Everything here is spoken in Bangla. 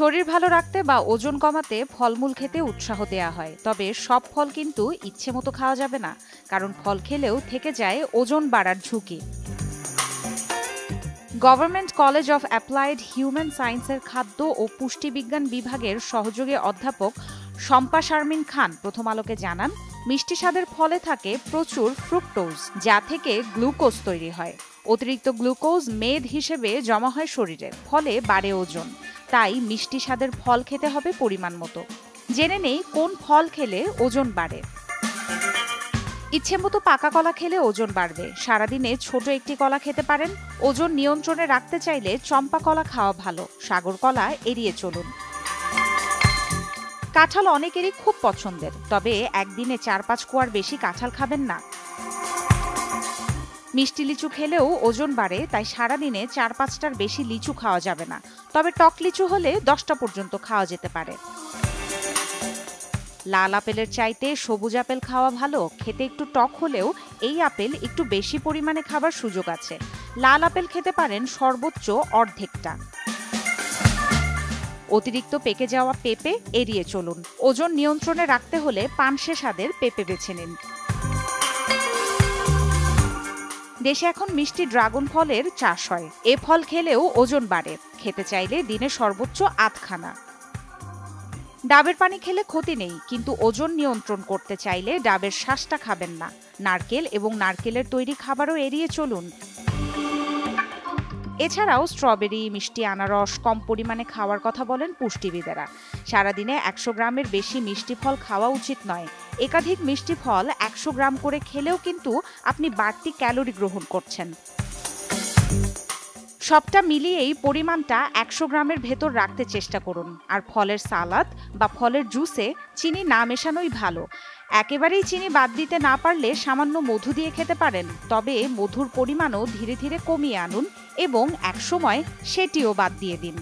শরীর ভালো রাখতে বা ওজন কমাতে ফলমূল খেতে উৎসাহ দেয়া হয়, তবে সব ফল কিন্তু ইচ্ছে মতো খাওয়া যাবে না, কারণ ফল খেলেও থেকে যায় ওজন বাড়ার ঝুঁকি। Government college of applied human সায়েন্সের খাদ্য ও পুষ্টিবিজ্ঞান বিভাগের সহযোগী অধ্যাপক শম্পা শারমিন খান প্রথম আলোকে জানান, মিষ্টি স্বাদের ফলে থাকে প্রচুর ফ্রুক্টোজ, যা থেকে গ্লুকোজ তৈরি হয়। অতিরিক্ত গ্লুকোজ মেদ হিসেবে জমা হয় শরীরে, ফলে বাড়ে ওজন। তাই মিষ্টি স্বাদের ফল খেতে হবে পরিমাণ মতো। জেনে নেই কোন ফল খেলে ওজন বাড়ে। ইচ্ছে মতো পাকা কলা খেলে ওজন বাড়বে। সারাদিনে ছোট একটি কলা খেতে পারেন। ওজন নিয়ন্ত্রণে রাখতে চাইলে চম্পা কলা খাওয়া ভালো, সাগর কলা এড়িয়ে চলুন। কাঁঠাল অনেকেরই খুব পছন্দের, তবে একদিনে 4-5 কোয়ার বেশি কাঁঠাল খাবেন না। মিষ্টি লিচু খেলেও ওজন বাড়ে, তাই সারাদিনে 4-5টার বেশি লিচু খাওয়া যাবে না, তবে টক লিচু হলে 10টা পর্যন্ত খাওয়া যেতে পারে। লাল আপেলের চাইতে সবুজ আপেল খাওয়া ভালো। খেতে একটু টক হলেও এই আপেল একটু বেশি পরিমাণে খাবার সুযোগ আছে। লাল আপেল খেতে পারেন সর্বোচ্চ অর্ধেকটা। অতিরিক্ত পেকে যাওয়া পেঁপে এড়িয়ে চলুন। ওজন নিয়ন্ত্রণে রাখতে হলে পানসে স্বাদের পেঁপে বেছে নিন। দেশে এখন মিষ্টি ড্রাগন ফলের চাষ হয়। এ ফল খেলেও ওজন বাড়ে। খেতে চাইলে দিনে সর্বোচ্চ 8 খানা। ডাবের পানি খেলে ক্ষতি নেই, কিন্তু ওজন নিয়ন্ত্রণ করতে চাইলে ডাবের শাঁসটা খাবেন না। নারকেল এবং নারকেলের তৈরি খাবারও এড়িয়ে চলুন। এছাড়াও স্ট্রবেরি, মিষ্টি আনারস কম পরিমাণে খাওয়ার কথা বলেন পুষ্টিবিদেরা। সারাদিনে 100 গ্রামের বেশি মিষ্টি ফল খাওয়া উচিত নয়। একাধিক মিষ্টি ফল 100 গ্রাম করে খেলেও কিন্তু আপনি বাড়তি ক্যালোরি গ্রহণ করছেন। সবটা মিলিয়েই পরিমাণটা 100 গ্রামের ভেতর রাখতে চেষ্টা করুন। আর ফলের সালাদ বা ফলের জুসে চিনি না মেশানোই ভালো। একেবারেই চিনি বাদ দিতে না পারলে সামান্য মধু দিয়ে খেতে পারেন, তবে মধুর পরিমাণও ধীরে ধীরে কমিয়ে আনুন এবং একসময় সেটিও বাদ দিয়ে দিন।